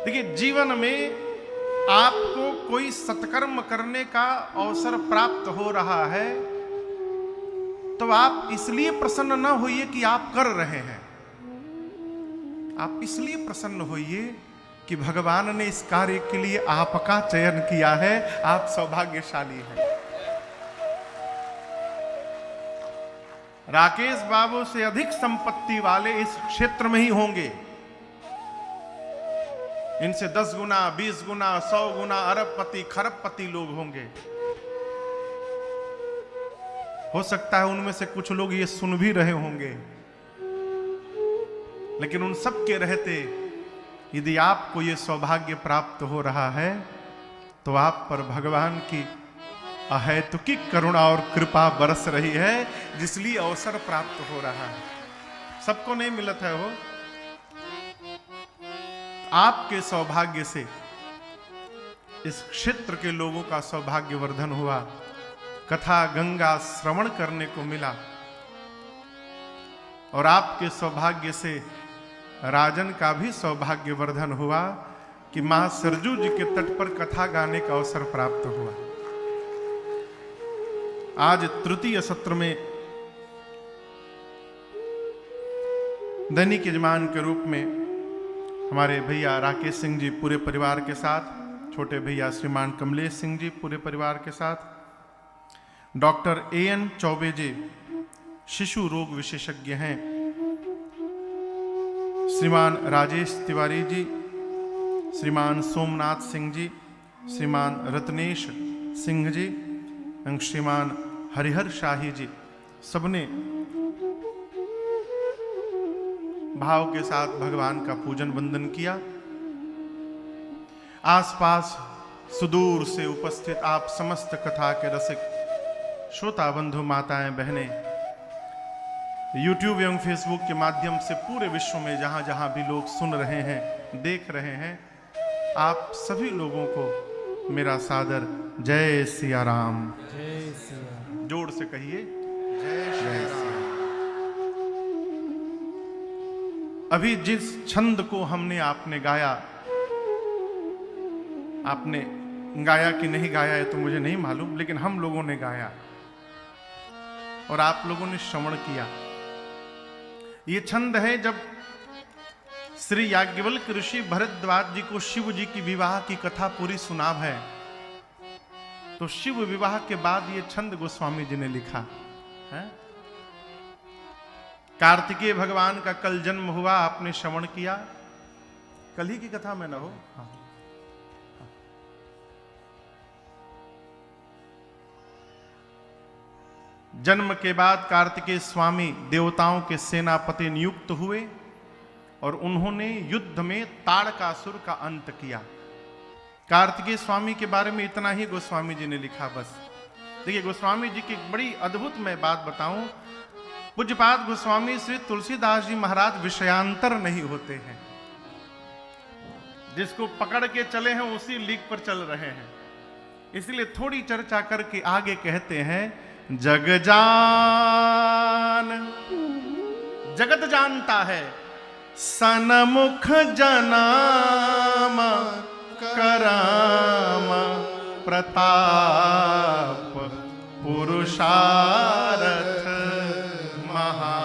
देखिए, जीवन में आपको कोई सत्कर्म करने का अवसर प्राप्त हो रहा है तो आप इसलिए प्रसन्न न होइए कि आप कर रहे हैं। आप इसलिए प्रसन्न होइए कि भगवान ने इस कार्य के लिए आपका चयन किया है। आप सौभाग्यशाली हैं। राकेश बाबू से अधिक संपत्ति वाले इस क्षेत्र में ही होंगे। इनसे 10 गुना, 20 गुना, 100 गुना अरबपति, खरबपति लोग होंगे। हो सकता है उनमें से कुछ लोग ये सुन भी रहे होंगे, लेकिन उन सब के रहते यदि आपको ये सौभाग्य प्राप्त हो रहा है तो आप पर भगवान की अहेतुकी करुणा और कृपा बरस रही है, जिसलिए अवसर प्राप्त हो रहा है। सबको नहीं मिलता है वो। आपके सौभाग्य से इस क्षेत्र के लोगों का सौभाग्य वर्धन हुआ। कथा गंगा श्रवण करने को मिला और आपके सौभाग्य से राजन का भी सौभाग्य वर्धन हुआ कि मां सरजू जी के तट पर कथा गाने का अवसर प्राप्त हुआ। आज तृतीय सत्र में दैनिक यजमान के रूप में हमारे भैया राकेश सिंह जी पूरे परिवार के साथ, छोटे भैया श्रीमान कमलेश सिंह जी पूरे परिवार के साथ, डॉक्टर AN चौबे जी शिशु रोग विशेषज्ञ हैं, श्रीमान राजेश तिवारी जी, श्रीमान सोमनाथ सिंह जी, श्रीमान रत्नेश सिंह जी एवं श्रीमान हरिहर शाही जी, सबने भाव के साथ भगवान का पूजन वंदन किया। आसपास सुदूर से उपस्थित आप समस्त कथा के रसिक श्रोता बंधु माताएं बहनें, YouTube एवं फेसबुक के माध्यम से पूरे विश्व में जहां जहां भी लोग सुन रहे हैं, देख रहे हैं, आप सभी लोगों को मेरा सादर जय सिया राम। जय सिया। जोर से कहिए जय सिया राम। अभी जिस छंद को हमने आपने गाया, आपने गाया कि नहीं गाया है तो मुझे नहीं मालूम, लेकिन हम लोगों ने गाया और आप लोगों ने श्रवण किया। ये छंद है जब श्री याज्ञवल्क ऋषि भरद्वाज जी को शिव जी की विवाह की कथा पूरी सुनाव है, तो शिव विवाह के बाद ये छंद गोस्वामी जी ने लिखा है। कार्तिकेय भगवान का कल जन्म हुआ, आपने श्रवण किया। कल ही की कथा में न हो। हाँ। जन्म के बाद कार्तिकेय स्वामी देवताओं के सेनापति नियुक्त हुए और उन्होंने युद्ध में ताड़कासुर का अंत किया। कार्तिकेय स्वामी के बारे में इतना ही गोस्वामी जी ने लिखा बस। देखिए, गोस्वामी जी की बड़ी अद्भुत मैं बात बताऊं। पूज्यपाद गोस्वामी श्री तुलसीदास जी महाराज विषयांतर नहीं होते हैं। जिसको पकड़ के चले हैं उसी लीक पर चल रहे हैं, इसलिए थोड़ी चर्चा करके आगे कहते हैं, जग जान, जगत जानता है, सनमुख जनाम कराम प्रताप पुरुषारथ महा।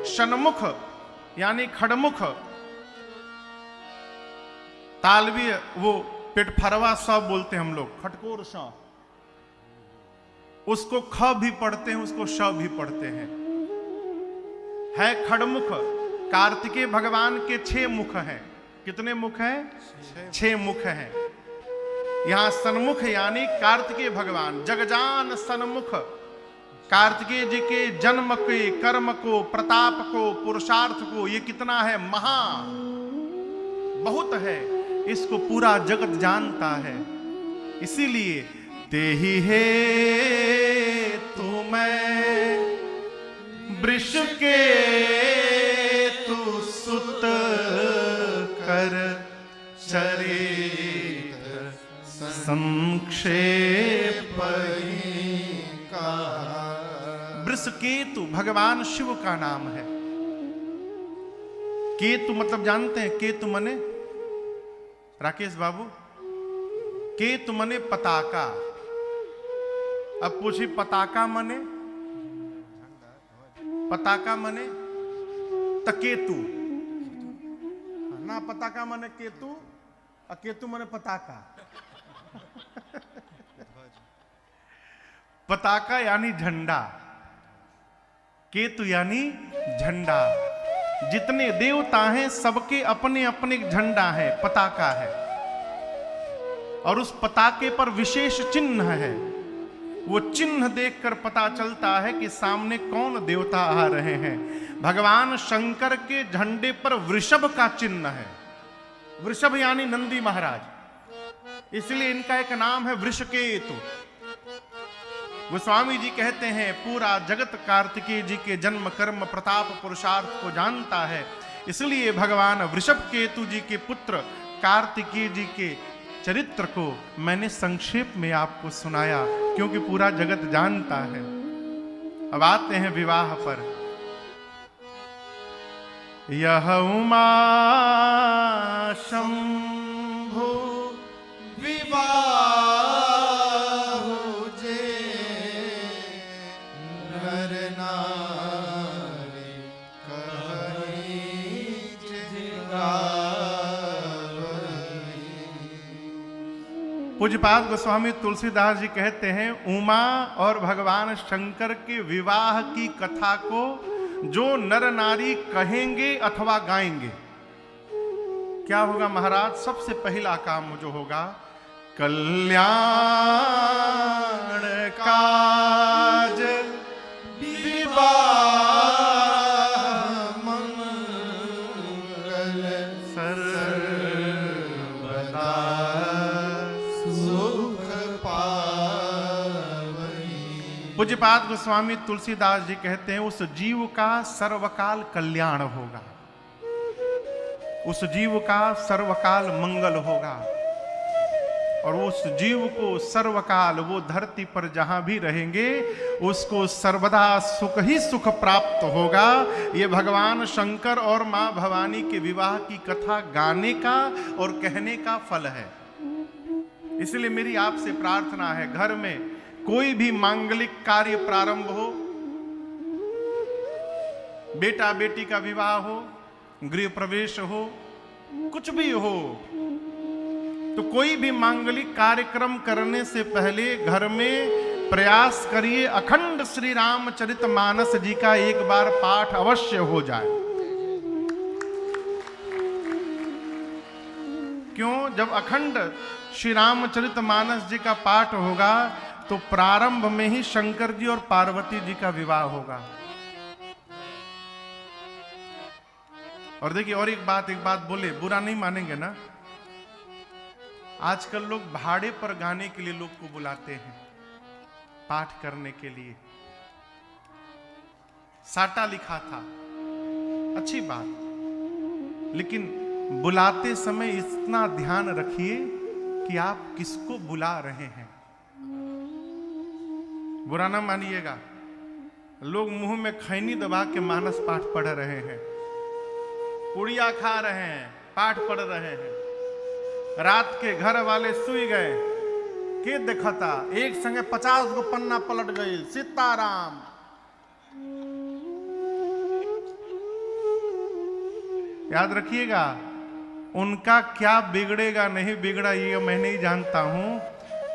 शनमुख यानी खड़मुख, तालवीय वो पेटफरवा स बोलते हैं हम लोग, खटकोर स, उसको ख भी पढ़ते हैं, उसको श भी पढ़ते हैं। है खड़मुख। कार्तिकेय भगवान के 6 मुख हैं। कितने मुख हैं? 6 मुख हैं। यहां सन्मुख यानी कार्तिकेय भगवान, जगजान सन्मुख, कार्तिकेय जी के जन्म के, कर्म को, प्रताप को, पुरुषार्थ को, ये कितना है? महा, बहुत है। इसको पूरा जगत जानता है। इसीलिए तेहि हे तुम्हें वृष के तु सुत कर चरित संक्षेप का। वृषकेतु भगवान शिव का नाम है। केतु मतलब जानते हैं? केतु मने राकेश बाबू, केतु मने पताका। अब पूछी पताका मने? पताका मने तकेतु ना, पताका मने केतु और केतु मने पताका। पताका यानी झंडा, केतु यानी झंडा। जितने देवता हैं सबके अपने अपने झंडा है, पताका है, और उस पताके पर विशेष चिन्ह है। वो चिन्ह देखकर पता चलता है कि सामने कौन देवता आ रहे हैं। भगवान शंकर के झंडे पर वृषभ का चिन्ह है। वृषभ यानी नंदी महाराज, इसलिए इनका एक नाम है वृषकेतु। गोस्वामी जी कहते हैं पूरा जगत कार्तिकेय जी के जन्म कर्म प्रताप पुरुषार्थ को जानता है, इसलिए भगवान वृषभ केतु जी के पुत्र कार्तिकेय जी के चरित्र को मैंने संक्षेप में आपको सुनाया, क्योंकि पूरा जगत जानता है। अब आते हैं विवाह पर। यह उमा शंभु विवाह जे नर नारी कहीं पूज्यपाद गोस्वामी तुलसीदास जी कहते हैं उमा और भगवान शंकर के विवाह की कथा को जो नर नारी कहेंगे अथवा गाएंगे, क्या होगा महाराज? सबसे पहला काम जो होगा, कल्याण काज विवाह मंगल सर्वदा सुख पावई। पूज्यपाद गोस्वामी तुलसीदास जी कहते हैं उस जीव का सर्वकाल कल्याण होगा, उस जीव का सर्वकाल मंगल होगा, और उस जीव को सर्वकाल वो धरती पर जहां भी रहेंगे उसको सर्वदा सुख ही सुख प्राप्त होगा। ये भगवान शंकर और मां भवानी के विवाह की कथा गाने का और कहने का फल है। इसलिए मेरी आपसे प्रार्थना है, घर में कोई भी मांगलिक कार्य प्रारंभ हो, बेटा बेटी का विवाह हो, गृह प्रवेश हो, कुछ भी हो, तो कोई भी मांगलिक कार्यक्रम करने से पहले घर में प्रयास करिए अखंड श्री रामचरितमानस जी का एक बार पाठ अवश्य हो जाए। क्यों? जब अखंड श्री रामचरितमानस जी का पाठ होगा तो प्रारंभ में ही शंकर जी और पार्वती जी का विवाह होगा। और देखिए, और एक बात बोले, बुरा नहीं मानेंगे ना। आजकल लोग भाड़े पर गाने के लिए लोग को बुलाते हैं, पाठ करने के लिए। साटा लिखा था, अच्छी बात, लेकिन बुलाते समय इतना ध्यान रखिए कि आप किसको बुला रहे हैं। बुरा ना मानिएगा, लोग मुंह में खैनी दबा के मानस पाठ पढ़ रहे हैं, पुड़िया खा रहे हैं, पाठ पढ़ रहे हैं। रात के घर वाले सुई गए, के देखता एक संगे 50 गो पन्ना पलट गई, सीताराम। याद रखिएगा, उनका क्या बिगड़ेगा नहीं बिगड़ा ये मैं नहीं जानता हूं,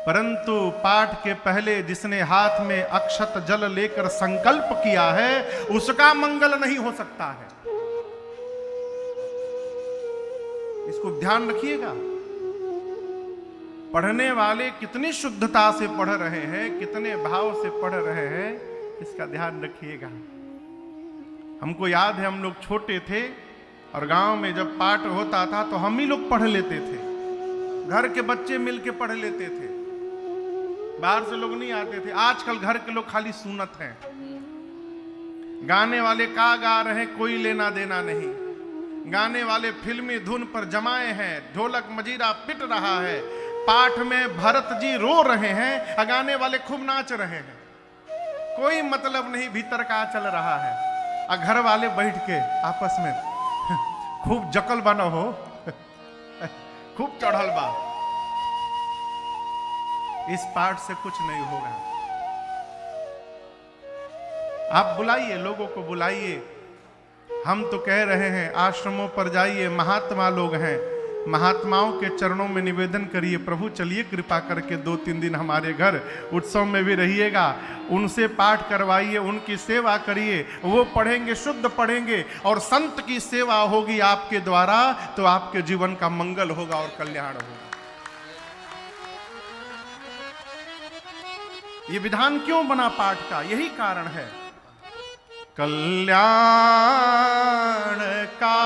परंतु पाठ के पहले जिसने हाथ में अक्षत जल लेकर संकल्प किया है उसका मंगल नहीं हो सकता है। इसको ध्यान रखिएगा। पढ़ने वाले कितनी शुद्धता से पढ़ रहे हैं, कितने भाव से पढ़ रहे हैं, इसका ध्यान रखिएगा। हमको याद है, हम लोग छोटे थे और गांव में जब पाठ होता था तो हम ही लोग पढ़ लेते थे, घर के बच्चे मिलके पढ़ लेते थे, बाहर से लोग नहीं आते थे। आजकल घर के लोग खाली सुनत हैं, गाने वाले का गा रहे हैं कोई लेना देना नहीं, गाने वाले फिल्मी धुन पर जमाए हैं, ढोलक मजीरा पिट रहा है, पाठ में भरत जी रो रहे हैं, गाने वाले खूब नाच रहे हैं, कोई मतलब नहीं भीतर का चल रहा है। घर वाले बैठ के आपस में खूब जकल बना हो, खूब चढ़ल बा। इस पाठ से कुछ नहीं होगा। आप बुलाइए, लोगों को बुलाइए। हम तो कह रहे हैं आश्रमों पर जाइए, महात्मा लोग हैं, महात्माओं के चरणों में निवेदन करिए, प्रभु चलिए कृपा करके 2-3 दिन हमारे घर उत्सव में भी रहिएगा, उनसे पाठ करवाइए, उनकी सेवा करिए। वो पढ़ेंगे, शुद्ध पढ़ेंगे, और संत की सेवा होगी आपके द्वारा, तो आपके जीवन का मंगल होगा और कल्याण होगा। ये विधान क्यों बना पाठ का? यही कारण है, कल्याण का